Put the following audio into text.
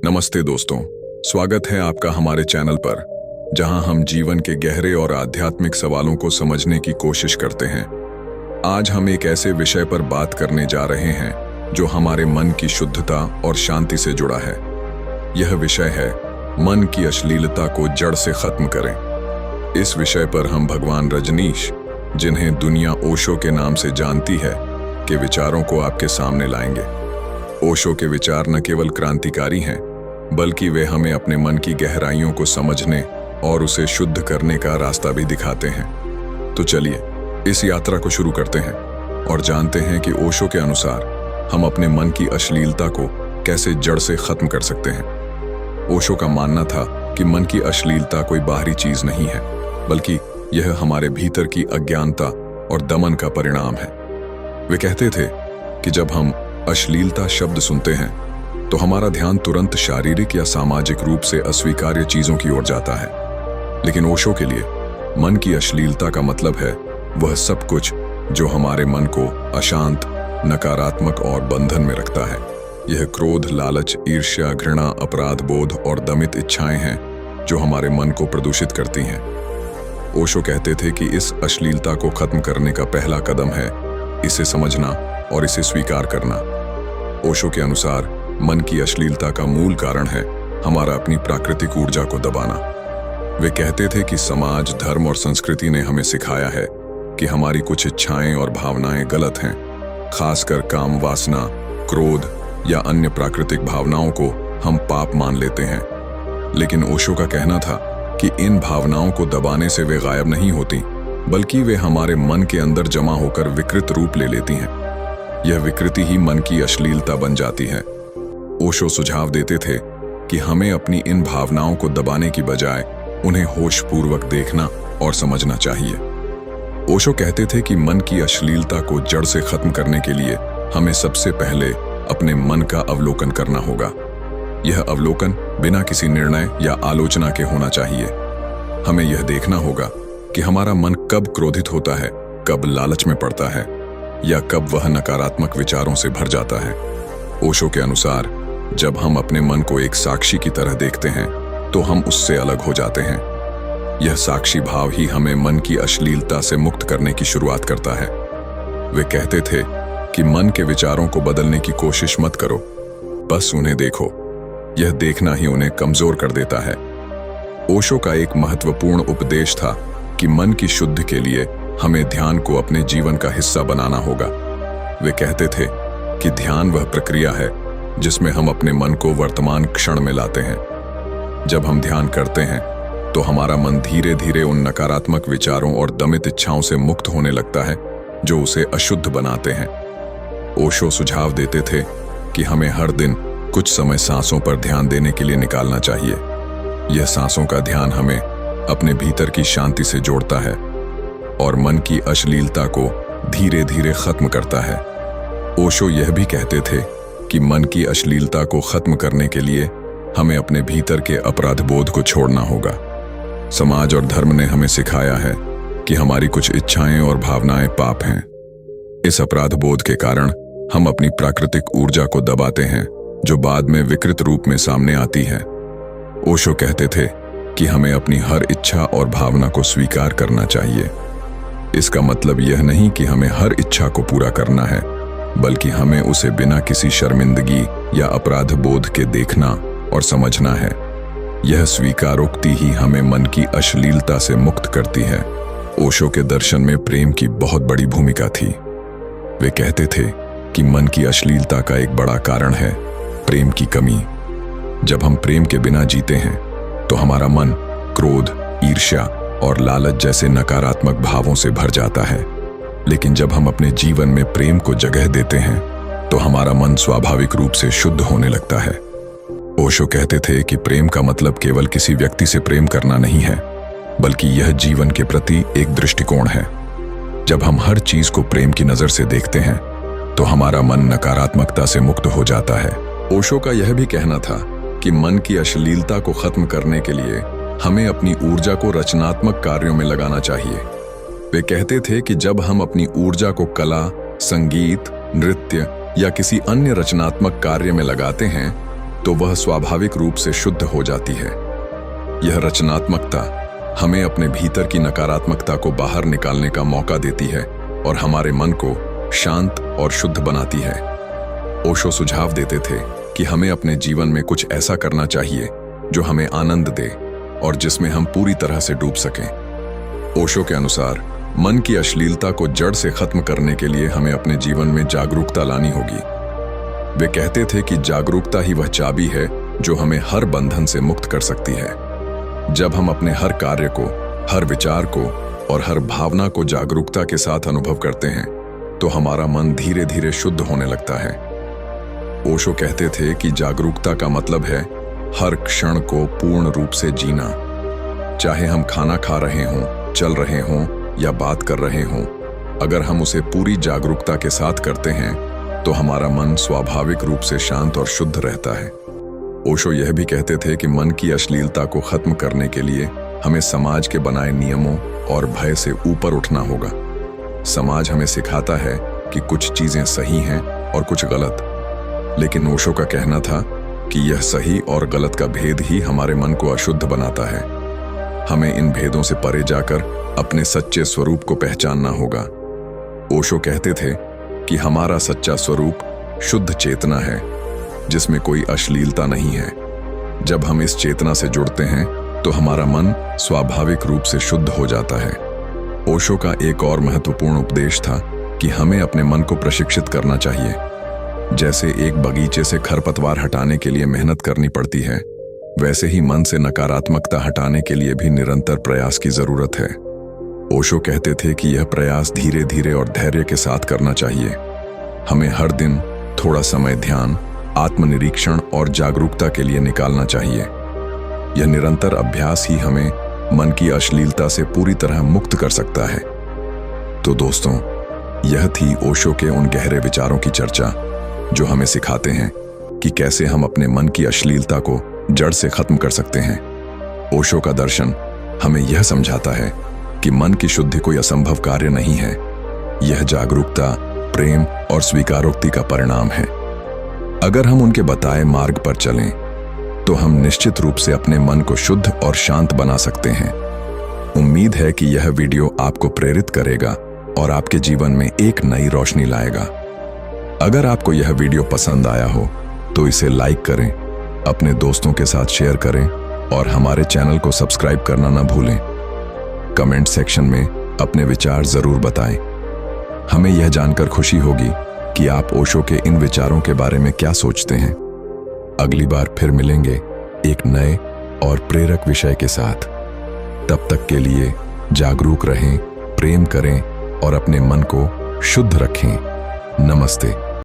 नमस्ते दोस्तों, स्वागत है आपका हमारे चैनल पर, जहां हम जीवन के गहरे और आध्यात्मिक सवालों को समझने की कोशिश करते हैं। आज हम एक ऐसे विषय पर बात करने जा रहे हैं जो हमारे मन की शुद्धता और शांति से जुड़ा है। यह विषय है मन की अश्लीलता को जड़ से खत्म करें। इस विषय पर हम भगवान रजनीश, जिन्हें दुनिया ओशो के नाम से जानती है, के विचारों को आपके सामने लाएंगे। ओशो के विचार न केवल क्रांतिकारी हैं, बल्कि वे हमें अपने मन की गहराइयों को समझने और उसे शुद्ध करने का रास्ता भी दिखाते हैं। तो चलिए इस यात्रा को शुरू करते हैं और जानते हैं कि ओशो के अनुसार हम अपने मन की अश्लीलता को कैसे जड़ से खत्म कर सकते हैं। ओशो का मानना था कि मन की अश्लीलता कोई बाहरी चीज नहीं है, बल्कि यह हमारे भीतर की अज्ञानता और दमन का परिणाम है। वे कहते थे कि जब हम अश्लीलता शब्द सुनते हैं तो हमारा ध्यान तुरंत शारीरिक या सामाजिक रूप से अस्वीकार्य चीजों की ओर जाता है। लेकिन ओशो के लिए मन की अश्लीलता का मतलब है वह सब कुछ जो हमारे मन को अशांत, नकारात्मक और बंधन में रखता है। यह क्रोध, लालच, ईर्ष्या, घृणा, अपराध बोध और दमित इच्छाएं हैं जो हमारे मन को प्रदूषित करती हैं। ओशो कहते थे कि इस अश्लीलता को खत्म करने का पहला कदम है इसे समझना और इसे स्वीकार करना। ओशो के अनुसार मन की अश्लीलता का मूल कारण है हमारा अपनी प्राकृतिक ऊर्जा को दबाना। वे कहते थे कि समाज, धर्म और संस्कृति ने हमें सिखाया है कि हमारी कुछ इच्छाएं और भावनाएं गलत हैं। खासकर काम वासना, क्रोध या अन्य प्राकृतिक भावनाओं को हम पाप मान लेते हैं। लेकिन ओशो का कहना था कि इन भावनाओं को दबाने से वे गायब नहीं होती, बल्कि वे हमारे मन के अंदर जमा होकर विकृत रूप ले लेती हैं। यह विकृति ही मन की अश्लीलता बन जाती है। ओशो सुझाव देते थे कि हमें अपनी इन भावनाओं को दबाने की बजाय उन्हें होशपूर्वक देखना और समझना चाहिए। ओशो कहते थे कि मन की अश्लीलता को जड़ से खत्म करने के लिए हमें सबसे पहले अपने मन का अवलोकन करना होगा। यह अवलोकन बिना किसी निर्णय या आलोचना के होना चाहिए। हमें यह देखना होगा कि हमारा मन कब क्रोधित होता है, कब लालच में पड़ता है या कब वह नकारात्मक विचारों से भर जाता है। ओशो के अनुसार जब हम अपने मन को एक साक्षी की तरह देखते हैं तो हम उससे अलग हो जाते हैं। यह साक्षी भाव ही हमें मन की अश्लीलता से मुक्त करने की शुरुआत करता है। वे कहते थे कि मन के विचारों को बदलने की कोशिश मत करो, बस उन्हें देखो। यह देखना ही उन्हें कमजोर कर देता है। ओशो का एक महत्वपूर्ण उपदेश था कि मन की शुद्धि के लिए हमें ध्यान को अपने जीवन का हिस्सा बनाना होगा। वे कहते थे कि ध्यान वह प्रक्रिया है जिसमें हम अपने मन को वर्तमान क्षण में लाते हैं। जब हम ध्यान करते हैं तो हमारा मन धीरे धीरे उन नकारात्मक विचारों और दमित इच्छाओं से मुक्त होने लगता है जो उसे अशुद्ध बनाते हैं। ओशो सुझाव देते थे कि हमें हर दिन कुछ समय सांसों पर ध्यान देने के लिए निकालना चाहिए। यह सांसों का ध्यान हमें अपने भीतर की शांति से जोड़ता है और मन की अश्लीलता को धीरे धीरे खत्म करता है। ओशो यह भी कहते थे कि मन की अश्लीलता को खत्म करने के लिए हमें अपने भीतर के अपराध बोध को छोड़ना होगा। समाज और धर्म ने हमें सिखाया है कि हमारी कुछ इच्छाएं और भावनाएं पाप हैं। इस अपराध बोध के कारण हम अपनी प्राकृतिक ऊर्जा को दबाते हैं, जो बाद में विकृत रूप में सामने आती है। ओशो कहते थे कि हमें अपनी हर इच्छा और भावना को स्वीकार करना चाहिए। इसका मतलब यह नहीं कि हमें हर इच्छा को पूरा करना है, बल्कि हमें उसे बिना किसी शर्मिंदगी या अपराध बोध के देखना और समझना है। यह स्वीकारोक्ति ही हमें मन की अश्लीलता से मुक्त करती है। ओशो के दर्शन में प्रेम की बहुत बड़ी भूमिका थी। वे कहते थे कि मन की अश्लीलता का एक बड़ा कारण है प्रेम की कमी। जब हम प्रेम के बिना जीते हैं तो हमारा मन क्रोध, ईर्ष्या और लालच जैसे नकारात्मक भावों से भर जाता है। लेकिन जब हम अपने जीवन में प्रेम को जगह देते हैं तो हमारा मन स्वाभाविक रूप से शुद्ध होने लगता है। ओशो कहते थे कि प्रेम का मतलब केवल किसी व्यक्ति से प्रेम करना नहीं है, बल्कि यह जीवन के प्रति एक दृष्टिकोण है। जब हम हर चीज को प्रेम की नजर से देखते हैं तो हमारा मन नकारात्मकता से मुक्त हो जाता है। ओशो का यह भी कहना था कि मन की अश्लीलता को खत्म करने के लिए हमें अपनी ऊर्जा को रचनात्मक कार्यों में लगाना चाहिए। वे कहते थे कि जब हम अपनी ऊर्जा को कला, संगीत, नृत्य या किसी अन्य रचनात्मक कार्य में लगाते हैं तो वह स्वाभाविक रूप से शुद्ध हो जाती है। यह रचनात्मकता हमें अपने भीतर की नकारात्मकता को बाहर निकालने का मौका देती है और हमारे मन को शांत और शुद्ध बनाती है। ओशो सुझाव देते थे कि हमें अपने जीवन में कुछ ऐसा करना चाहिए जो हमें आनंद दे और जिसमें हम पूरी तरह से डूब सकें। ओशो के अनुसार मन की अश्लीलता को जड़ से खत्म करने के लिए हमें अपने जीवन में जागरूकता लानी होगी। वे कहते थे कि जागरूकता ही वह चाबी है जो हमें हर बंधन से मुक्त कर सकती है। जब हम अपने हर कार्य को, हर विचार को और हर भावना को जागरूकता के साथ अनुभव करते हैं तो हमारा मन धीरे धीरे शुद्ध होने लगता है। ओशो कहते थे कि जागरूकता का मतलब है हर क्षण को पूर्ण रूप से जीना। चाहे हम खाना खा रहे हों, चल रहे हों या बात कर रहे हों, अगर हम उसे पूरी जागरूकता के साथ करते हैं तो हमारा मन स्वाभाविक रूप से शांत और शुद्ध रहता है। ओशो यह भी कहते थे कि मन की अश्लीलता को खत्म करने के लिए हमें समाज के बनाए नियमों और भय से ऊपर उठना होगा। समाज हमें सिखाता है कि कुछ चीजें सही हैं और कुछ गलत, लेकिन ओशो का कहना था कि यह सही और गलत का भेद ही हमारे मन को अशुद्ध बनाता है। हमें इन भेदों से परे जाकर अपने सच्चे स्वरूप को पहचानना होगा। ओशो कहते थे कि हमारा सच्चा स्वरूप शुद्ध चेतना है जिसमें कोई अश्लीलता नहीं है। जब हम इस चेतना से जुड़ते हैं तो हमारा मन स्वाभाविक रूप से शुद्ध हो जाता है। ओशो का एक और महत्वपूर्ण उपदेश था कि हमें अपने मन को प्रशिक्षित करना चाहिए। जैसे एक बगीचे से खरपतवार हटाने के लिए मेहनत करनी पड़ती है, वैसे ही मन से नकारात्मकता हटाने के लिए भी निरंतर प्रयास की जरूरत है। ओशो कहते थे कि यह प्रयास धीरे धीरे और धैर्य के साथ करना चाहिए। हमें हर दिन थोड़ा समय ध्यान, आत्मनिरीक्षण और जागरूकता के लिए निकालना चाहिए। यह निरंतर अभ्यास ही हमें मन की अश्लीलता से पूरी तरह मुक्त कर सकता है। तो दोस्तों, यह थी ओशो के उन गहरे विचारों की चर्चा जो हमें सिखाते हैं कि कैसे हम अपने मन की अश्लीलता को जड़ से खत्म कर सकते हैं। ओशो का दर्शन हमें यह समझाता है कि मन की शुद्धि कोई असंभव कार्य नहीं है। यह जागरूकता, प्रेम और स्वीकारोक्ति का परिणाम है। अगर हम उनके बताए मार्ग पर चलें तो हम निश्चित रूप से अपने मन को शुद्ध और शांत बना सकते हैं। उम्मीद है कि यह वीडियो आपको प्रेरित करेगा और आपके जीवन में एक नई रोशनी लाएगा। अगर आपको यह वीडियो पसंद आया हो तो इसे लाइक करें, अपने दोस्तों के साथ शेयर करें और हमारे चैनल को सब्सक्राइब करना न भूलें। कमेंट सेक्शन में अपने विचार जरूर बताएं। हमें यह जानकर खुशी होगी कि आप ओशो के इन विचारों के बारे में क्या सोचते हैं। अगली बार फिर मिलेंगे एक नए और प्रेरक विषय के साथ। तब तक के लिए जागरूक रहें, प्रेम करें और अपने मन को शुद्ध रखें। नमस्ते।